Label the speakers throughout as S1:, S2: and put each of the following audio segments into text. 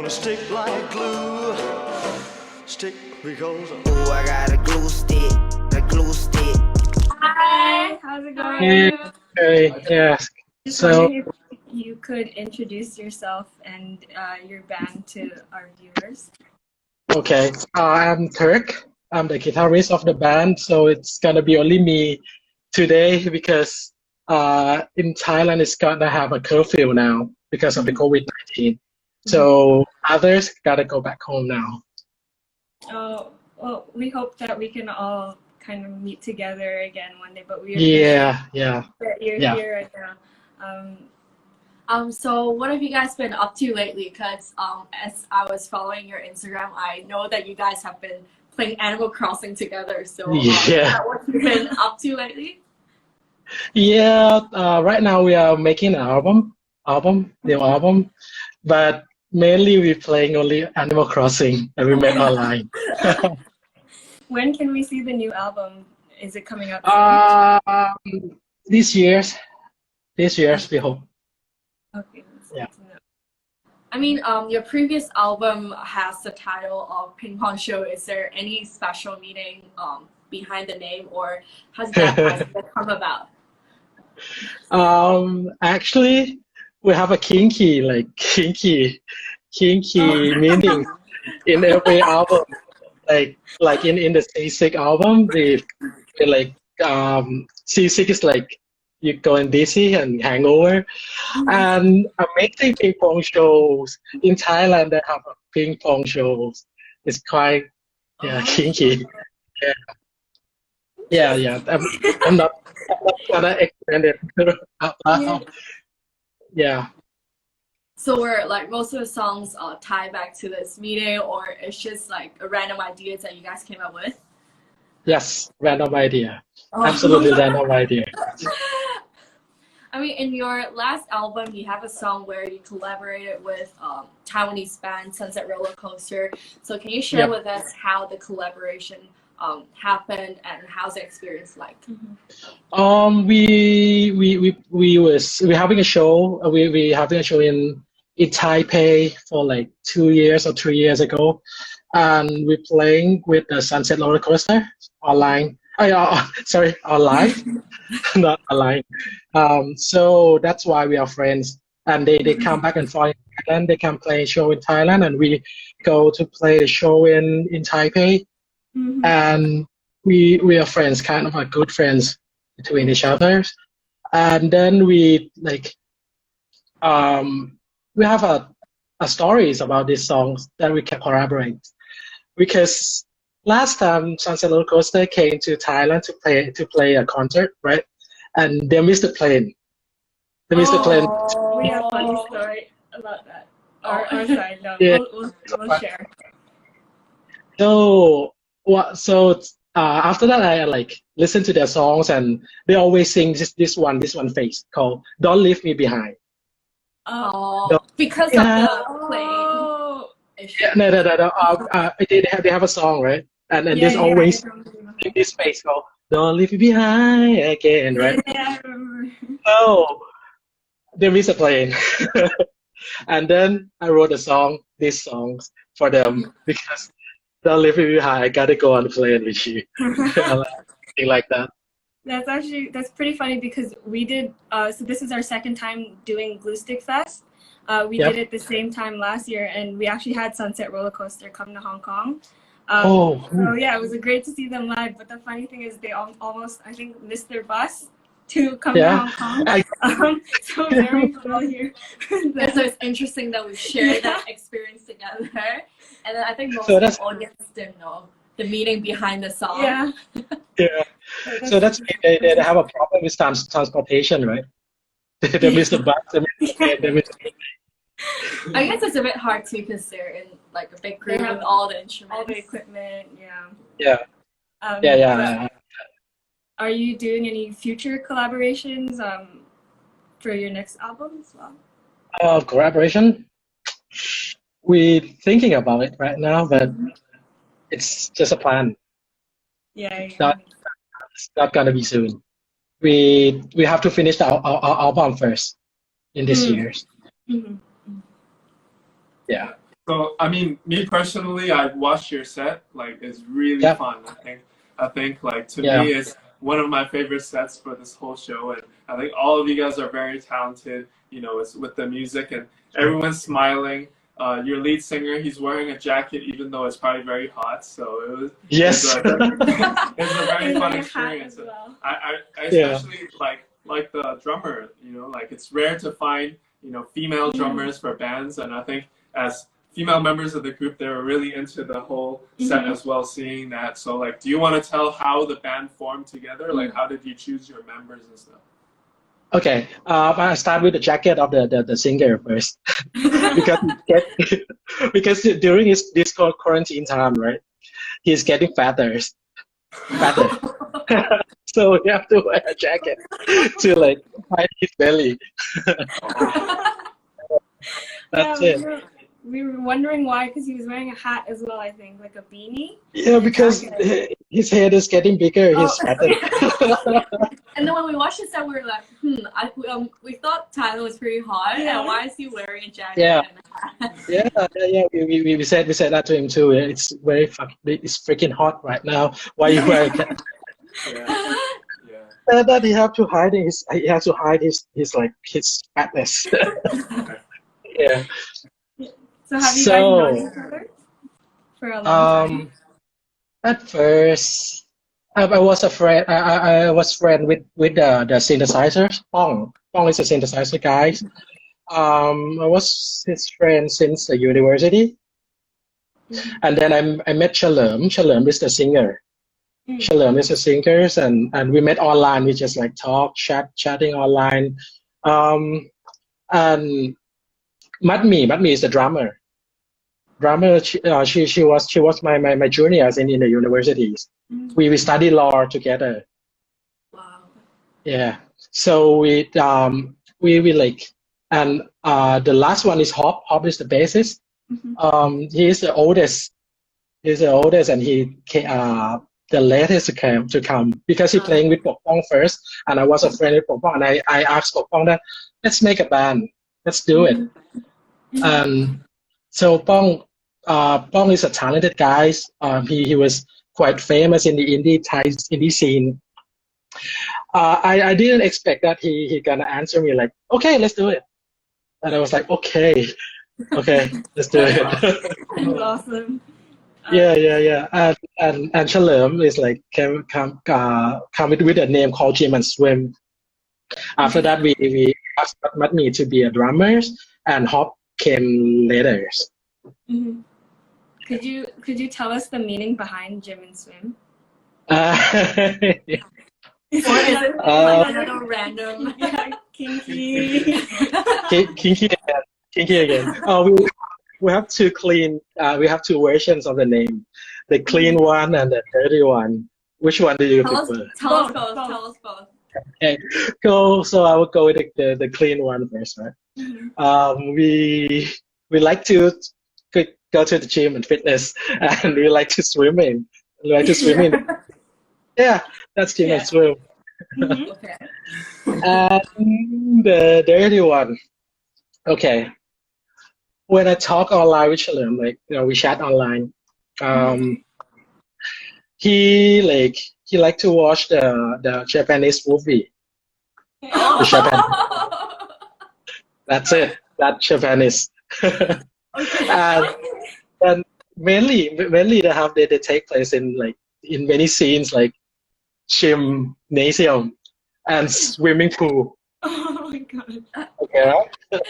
S1: gonna stick like glue. Stick because
S2: Ooh, I got a glue stick, a glue stick.
S3: Hi, how's it going?
S4: Hey, yes.
S3: Just
S4: So,
S3: wondering if you could introduce yourself and your band to our viewers.
S4: okay, I'm Turk. I'm the guitarist of the band, so it's gonna be only me today because in Thailand it's gonna have a curfew now because of the COVID-19. So others gotta go back home now.
S3: Oh, well, we hope that we can all kind of meet together again one day, but we
S4: Yeah.
S3: appreciate that you're
S4: Yeah.
S3: here right now.
S5: So what have you guys been up to lately? Because as I was following your Instagram, I know that you guys have been playing Animal Crossing together. So is
S4: Yeah.
S5: that what you've been up to lately?
S4: Yeah, right now we are making an new album, but mainly we're playing only Animal Crossing and we met online.
S3: When can we see the new album? Is it coming out soon?
S4: This year's we hope.
S3: Okay, that's
S4: Yeah.
S3: good to know.
S5: I mean, your previous album has the title of Ping Pong Show. Is there any special meaning behind the name, or has that idea come about?
S4: Actually, we have a kinky meaning in every album. Like in the C6 album, we like C6 is like you going dizzy and hangover, and amazing ping pong shows in Thailand that have ping pong shows. It's quite kinky. Yeah. I'm not gonna explain it out loud. Yeah.
S5: So were like most of the songs tie back to this meeting, or it's just like a random ideas that you guys came up with?
S4: Yes. Random idea.
S5: Oh.
S4: Absolutely random idea.
S5: I mean, in your last album, you have a song where you collaborated with Taiwanese band Sunset Rollercoaster. So can you share
S4: Yep.
S5: with us how the collaboration happened and how's the experience like?
S4: We having a show. We having a show in Taipei for like 2 years or 3 years ago, and we're playing with the Sunset Roller Coaster online. Sorry, online, not online. So that's why we are friends, and they come back and forth in Thailand. They can play a show in Thailand, and we go to play the show in Taipei, and we are friends, kind of like good friends between each other. And then we have a stories about these songs that we can collaborate, because last time Sunset Roller Coaster came to Thailand to play a concert, right? And they missed the plane. They missed the plane.
S3: We have a funny story about that. Or sorry, no,
S4: Yeah.
S3: we'll share.
S4: So after that, I like listen to their songs, and they always sing this one phrase called "Don't Leave Me Behind."
S5: Oh, because
S4: Yeah.
S5: of the plane issue.
S4: Yeah, no. They have a song, right? And there's always this phrase called "Don't Leave Me Behind" again, right?
S3: Yeah, I remember.
S4: So they miss a plane, and then I wrote these songs for them because "Don't Leave Me Behind." I gotta go on the plane with you, something like that.
S3: That's pretty funny because we did so this is our second time doing GLUESTICK Fest. We
S4: Yep.
S3: did it the same time last year, and we actually had Sunset Rollercoaster come to Hong Kong. So yeah, it was great to see them live. But the funny thing is, they almost, I think, missed their bus to come to
S4: Yeah.
S3: Hong Kong. So very familiar.
S5: And so it's interesting that we shared that experience together. And then I think most
S4: So
S5: of
S4: that's-
S5: the audience didn't know the meaning behind the song.
S3: Yeah.
S4: Yeah. So that's they have a problem with transportation, right? They miss the bus. They miss
S5: I guess it's a bit hard too because they're in like a big group
S3: They have
S5: with all the instruments.
S3: all the equipment. Yeah.
S4: Yeah.
S3: But
S4: Yeah.
S3: are you doing any future collaborations for your next album as well?
S4: Collaboration. We're thinking about it right now, but it's just a plan.
S3: Yeah.
S4: It's not gonna be soon. We have to finish our album first in this year.
S3: Mhm.
S4: Yeah.
S6: So I mean, me personally, I've watched your set. Like, it's really
S4: Yeah,
S6: fun. I think like to
S4: yeah,
S6: me, it's one of my favorite sets for this whole show, and I think all of you guys are very talented. You know, it's with the music and everyone's smiling. Your lead singer, he's wearing a jacket even though it's probably very hot. So it's
S4: yes,
S6: a it's a very
S3: And
S6: fun
S3: my hat
S6: experience.
S3: as well.
S6: I
S4: yeah,
S6: especially like the drummer. You know, like it's rare to find female drummers for bands, and I think as female members of the group, they were really into the whole set as well, seeing that. So like, do you want to tell how the band formed together? Like, how did you choose your members and stuff?
S4: Okay, I start with the jacket of the singer first because because during this quarantine time, right, he's getting fatter. So you have to wear a jacket to like hide his belly. That's
S3: Yeah,
S4: it.
S3: we were wondering why, because he was wearing a hat as well, I think, like a beanie.
S4: Yeah,
S3: And a
S4: because
S3: jacket.
S4: his head is getting bigger.
S5: Oh,
S4: He's fatter.
S5: and then when we watched the set, we were like, we thought Tyler was pretty hot,
S3: Yeah.
S5: and why is he wearing a jacket
S4: Yeah.
S5: and a hat?
S4: Yeah. We said that to him too. It's it's freaking hot right now. Why you wearing a hat?
S6: Yeah.
S4: That he have to hide his like his fatness.
S6: Okay.
S4: Yeah.
S3: So have you guys
S4: So
S3: known each other for a long time?
S4: at first I was a friend. I was friend with the synthesizers. Pong is a synthesizer guys. I was his friend since the university, and then I met Chalerm. Chalerm is the singer. Chalerm is a singer, and we met online. We just like chatting online. And Matmi is the drummer. She was my juniors in the universities. We studied law together.
S5: Wow.
S4: Yeah. So we like, and the last one is Hop. Hop is the bassist. He is the oldest. He's the oldest, and the latest to come because he playing with Pong first, and I was a friend with Pong, and I asked Pong that let's make a band, let's do it. So Pong is a talented guy. He was quite famous in the indie scene. I didn't expect that he gonna answer me like, okay, let's do it. And I was like, okay, let's do it.
S3: That's awesome.
S4: Yeah. And Chalerm is like come with a name called Jim and Swim. After that, we asked Matmi to be a drummer, and Hop came later.
S3: Could you tell us the meaning behind Jim and Swim?
S5: Or is it like another random?
S3: Yeah, kinky.
S4: Kinky again. Oh, we have two we have two versions of the name, the clean one and the dirty one. Which one do you prefer?
S5: Tell us both.
S4: Okay, so I will go with the clean one first, right? We like to go to the gym and fitness, and we like to swim in. We like to swim in. Yeah, that's gym and swim.
S5: Okay.
S4: And the dirty one. Okay. When I talk online with Chalerm, like we chat online. He like to watch the Japanese movie. The Japan. That's it. That's Japanese. and mainly they take place in many scenes like gymnasium and swimming pool.
S3: Oh my god.
S4: Okay, right?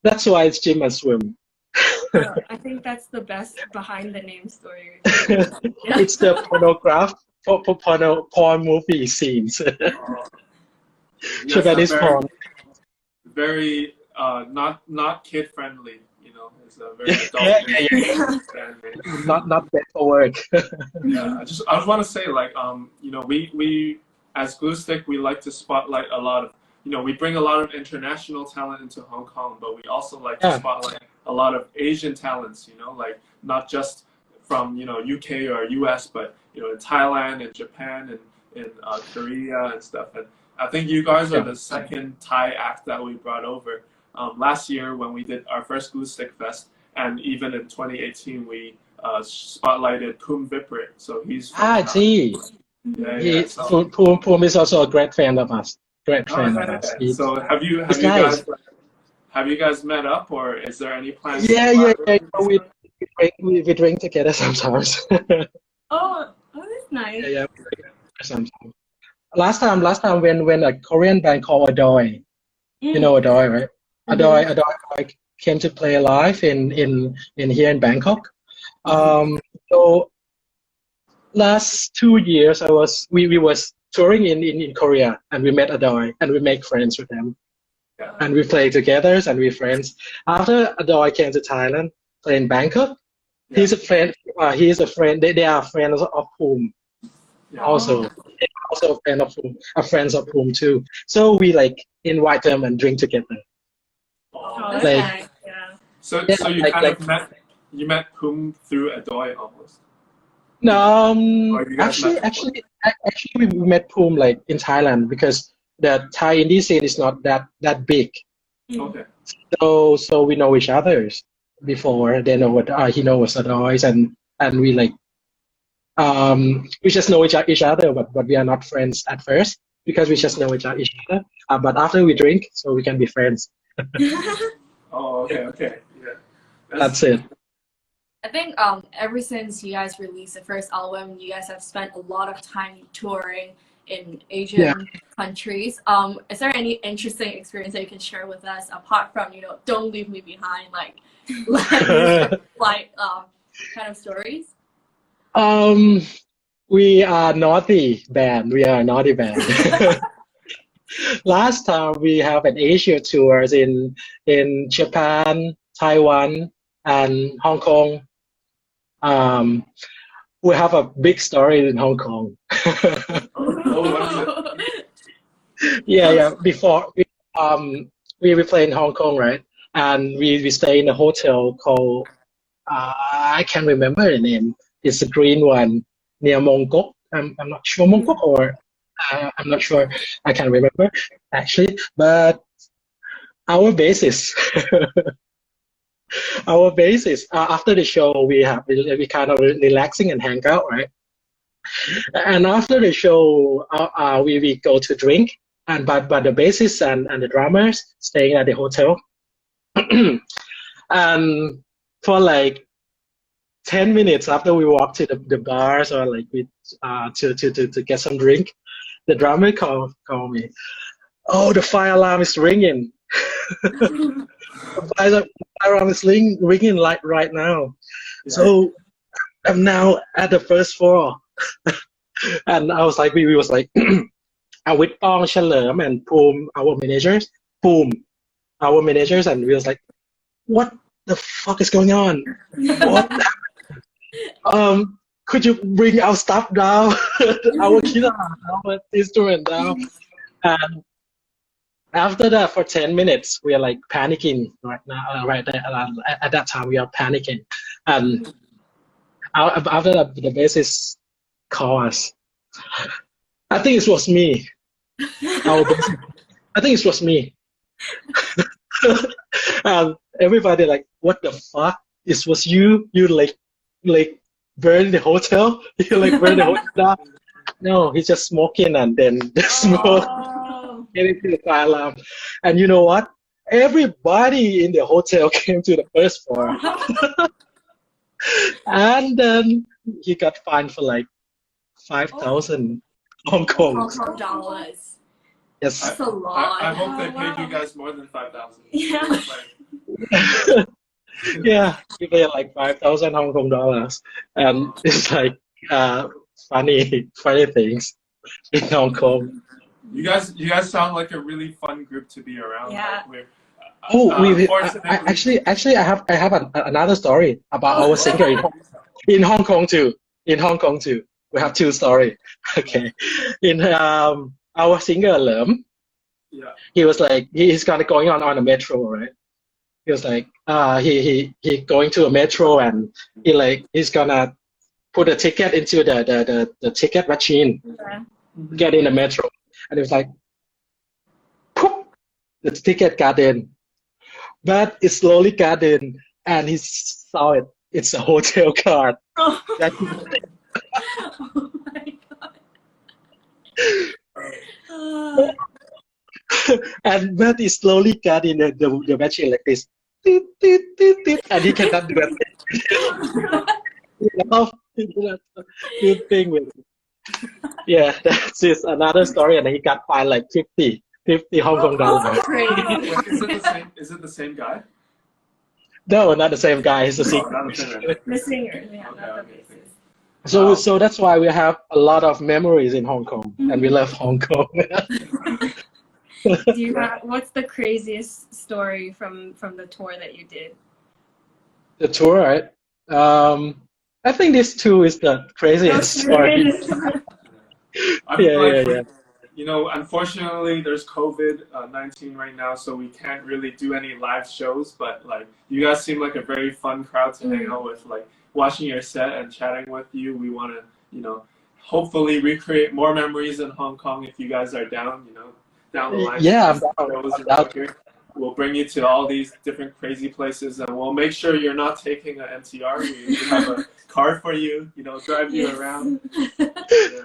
S4: That's why it's gym and swim.
S3: I think that's the best behind the name story.
S4: It's the porn movie scenes. Japanese porn.
S6: Very not kid friendly. You know, it's a very adult.
S4: Not bad for work.
S6: Yeah, I just want to say we as GLUESTICK, we like to spotlight a lot of we bring a lot of international talent into Hong Kong, but we also like to spotlight a lot of Asian talents, like not just from, UK or US, but, in Thailand and Japan and in Korea and stuff. And I think you guys are the second Thai act that we brought over. Last year when we did our first GLUESTICK Fest, and even in 2018 we spotlighted Phum Viphurit. So he's from
S4: I see.
S6: yeah. So,
S4: Poom is also a great fan of us. Great fan of us.
S6: So
S4: It's nice.
S6: have you guys met up, or is there any plans?
S4: Yeah. We drink together sometimes.
S3: Oh, that's nice.
S4: Yeah, sometimes. Last time when a Korean band called Adoy, you know Adoy, right? Adoy came to play live in here in Bangkok. So last 2 years we was touring in Korea, and we met Adoy and we make friends with them.
S6: Yeah.
S4: And we play together and we're friends. After Adoy came to Thailand, play in Bangkok, he's a friend. He's a friend. They are friends of Phum.
S6: Yeah.
S4: Also, they're also a friend of Phum, friends of Phum too. So we like invite them and drink together.
S3: Oh, that's
S4: Like-
S3: nice. Yeah.
S6: So you you met Phum through Adoy almost.
S4: No,
S6: Or you guys
S4: actually, we met Phum like in Thailand because the Thai indie scene is not that big.
S6: Okay.
S4: So we know each other before. They know what he knows Adoy, and we like we just know each other, but we are not friends at first because we just know each other. But after we drink, so we can be friends.
S6: Oh, okay. Yeah.
S4: That's it.
S5: I think ever since you guys released the first album, you guys have spent a lot of time touring in Asian countries. Is there any interesting experience that you can share with us apart from, Don't Leave Me Behind, like kind of stories?
S4: We are naughty band. Last time we have an Asia tours in Japan, Taiwan, and Hong Kong. We have a big story in Hong Kong. Yeah. Before we play in Hong Kong, right? And we stay in a hotel called I can't remember the name. It's a green one near Mongkok. I'm not sure Mongkok or I'm not sure. I can't remember actually. But our bassist, after the show we kind of relaxing and hang out, right? And after the show, we go to drink, but the bassist and the drummers staying at the hotel. And for like 10 minutes after we walk to the bars or like we to get some drink, the drummer call me. Oh, the fire alarm is ringing. The fire alarm is ringing like right now. Yeah. So I'm now at the first floor. And I was like, we was like, with Ong, Chalerm, and Phum, our managers, and we was like, what the fuck is going on? What? Could you bring our stuff down, our guitar, our instrument down? And after that, for 10 minutes, we are like panicking right now, right there. At that time, we are panicking. And after that, the bassist called us. I think it was me. I think it was me. And everybody like, what the fuck? This was you? You like burned the hotel? You like burned the hotel down? No, he's just smoking and then the smoke getting to the fire alarm. And you know what? Everybody in the hotel came to the first floor. And then he got fined for like 5,000 Hong Kong
S5: dollars.
S4: Yes.
S5: That's a lot.
S6: I hope they paid you guys more than 5,000.
S5: Yeah.
S4: Yeah, we paid like 5,000 Hong Kong dollars, and it's like funny things in Hong Kong.
S6: You guys sound like a really fun group to be around.
S3: Yeah.
S4: Actually, I have another story about our singer in Hong Kong too. We have two stories. Okay, in our singer Lerm, he was like he's kind of going on a metro, right? He was like he going to a metro and he's gonna put a ticket into the ticket machine, get in the metro, and it was like, poof, the ticket got in, but it slowly got in, and he saw it. It's a hotel card.
S3: Oh,
S4: That,
S3: oh my god.
S4: and when he slowly got in the machine like this, toot, toot, toot, toot, and he cannot do it. He loved doing thing with it. Yeah, that's just another story, and he got fined like 50 Hong Kong dollars.
S5: Crazy.
S6: Wait, is it the same guy?
S4: No, not the same guy. He's a
S6: Oh,
S4: singer.
S6: not the same guy.
S3: The singer, yeah,
S6: Okay,
S3: not the
S6: okay.
S3: bassist.
S4: So that's why we have a lot of memories in Hong Kong, and we love Hong Kong.
S3: Do you have, what's the craziest story from the tour that you did?
S4: The tour, right? I think this too is the craziest story. Yeah.
S6: You know, unfortunately, there's COVID-19 right now, so we can't really do any live shows. But like, you guys seem like a very fun crowd to hang out with. Like, watching your set and chatting with you, we want to, you know, hopefully recreate more memories in Hong Kong if you guys are down. You know, down the line.
S4: Yeah,
S6: I'm down here. We'll bring you to all these different crazy places, and we'll make sure you're not taking an MTR. We have a car for you, you know, drive you around. Yeah.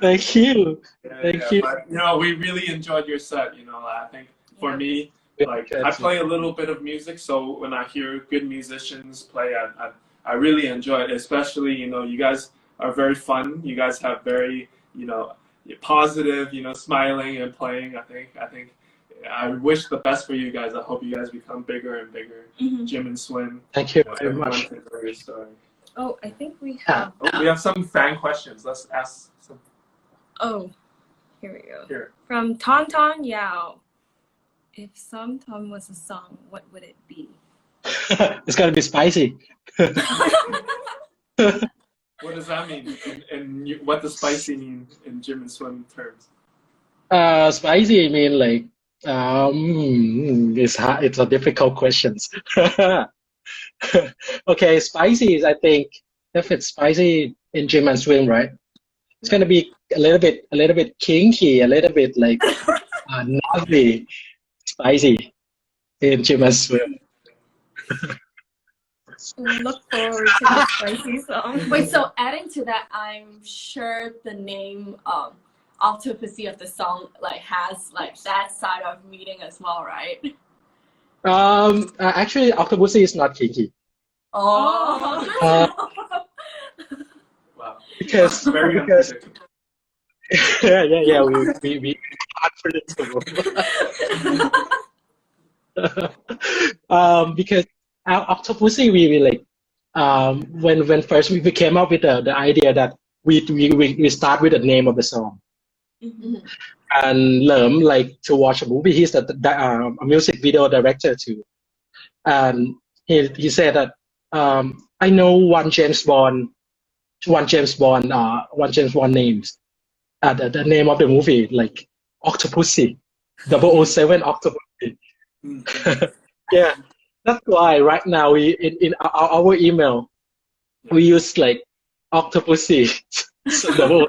S4: Thank you. Thank you.
S6: But, you know, we really enjoyed your set. You know, I think for me, like, I play a little bit of music, so when I hear good musicians play, I really enjoy it. Especially, you know, you guys are very fun. You guys have very, you know, positive, you know, smiling and playing. I wish the best for you guys. I hope you guys become bigger and bigger. Jim and Swin.
S4: Thank you very much.
S3: Oh, I think we have.
S6: Oh, we have some fan questions. Let's ask some.
S3: Oh, here we go.
S6: Here.
S3: From Ton Ton Yao. If Som Tom was a song, what would it be?
S4: It's gonna be spicy.
S6: What does that mean? And what does spicy mean in Jim and Swim terms?
S4: Spicy mean like it's hard, it's a difficult questions. Okay, spicy is, I think if it's spicy in Jim and Swim, right? It's gonna be a little bit kinky, a little bit like naughty, spicy in Jim and Swim.
S3: Look forward to the spicy song.
S5: Wait, so adding to that, I'm sure the name Octopussy of the song like has like that side of meaning as well, right?
S4: Actually, Octopussy is not kinky.
S5: Oh.
S6: Wow.
S4: Because
S6: Very unpredictable.
S4: yeah, we unpredictable. Because Octopussy, we like when first we came up with the idea that we start with the name of the song. And Lerm like to watch a movie. He's a music video director too, and he said that I know one James Bond names. The name of the movie like Octopussy, 007 Octopussy. Yeah, that's why right now we in our email we use like Octopussy. So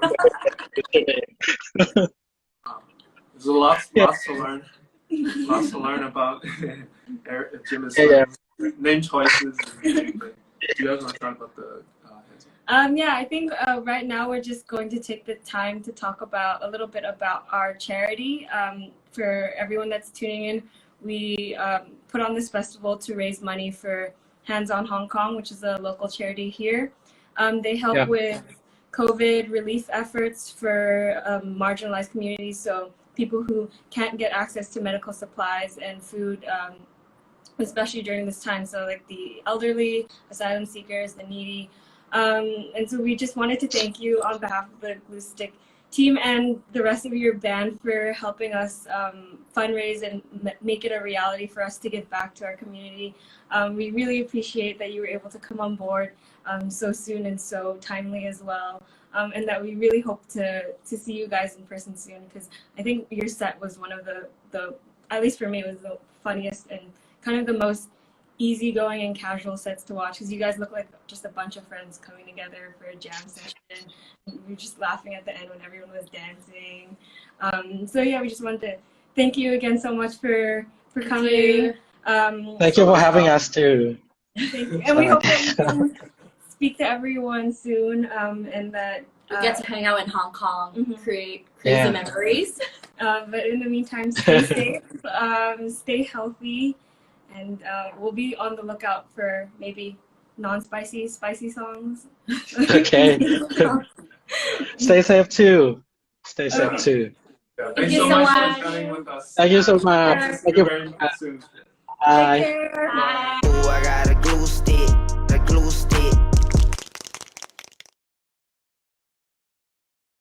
S6: There's lots to learn. Lots to learn about Jim and Swim. Name choices. Do you guys want to talk about the
S3: Yeah, I think right now we're just going to take the time to talk about a little bit about our charity. For everyone that's tuning in, we put on this festival to raise money for Hands on Hong Kong, which is a local charity here. They help with COVID relief efforts for marginalized communities, so people who can't get access to medical supplies and food, especially during this time. So like the elderly, asylum seekers, the needy. And so we just wanted to thank you on behalf of the GLUESTICK team and the rest of your band for helping us fundraise and make it a reality for us to give back to our community. We really appreciate that you were able to come on board so soon and so timely as well. And that we really hope to see you guys in person soon, because I think your set was one of the, at least for me, it was the funniest and kind of the most easygoing and casual sets to watch, because you guys look like just a bunch of friends coming together for a jam session. We were just laughing at the end when everyone was dancing. So yeah, we just wanted to thank you again so much for coming.
S4: Thank you for having us too.
S3: Thank you. And we hope that we can speak to everyone soon, and that
S5: We get to hang out in Hong Kong, create
S4: Yeah.
S5: crazy memories.
S3: but in the meantime, stay safe, stay healthy, and we'll be on the lookout for maybe non-spicy, spicy songs.
S4: Okay. Stay safe too. Stay safe too.
S6: Yeah,
S5: Thank
S6: thanks
S5: you
S6: so
S5: so
S6: much
S5: much.
S6: for chatting with us.
S4: Thank you so much.
S6: Hope to see
S4: Thank
S6: you
S4: you.
S6: very soon.
S4: Bye.
S3: Take care.
S5: Bye.
S2: Ooh, I got a glue stick.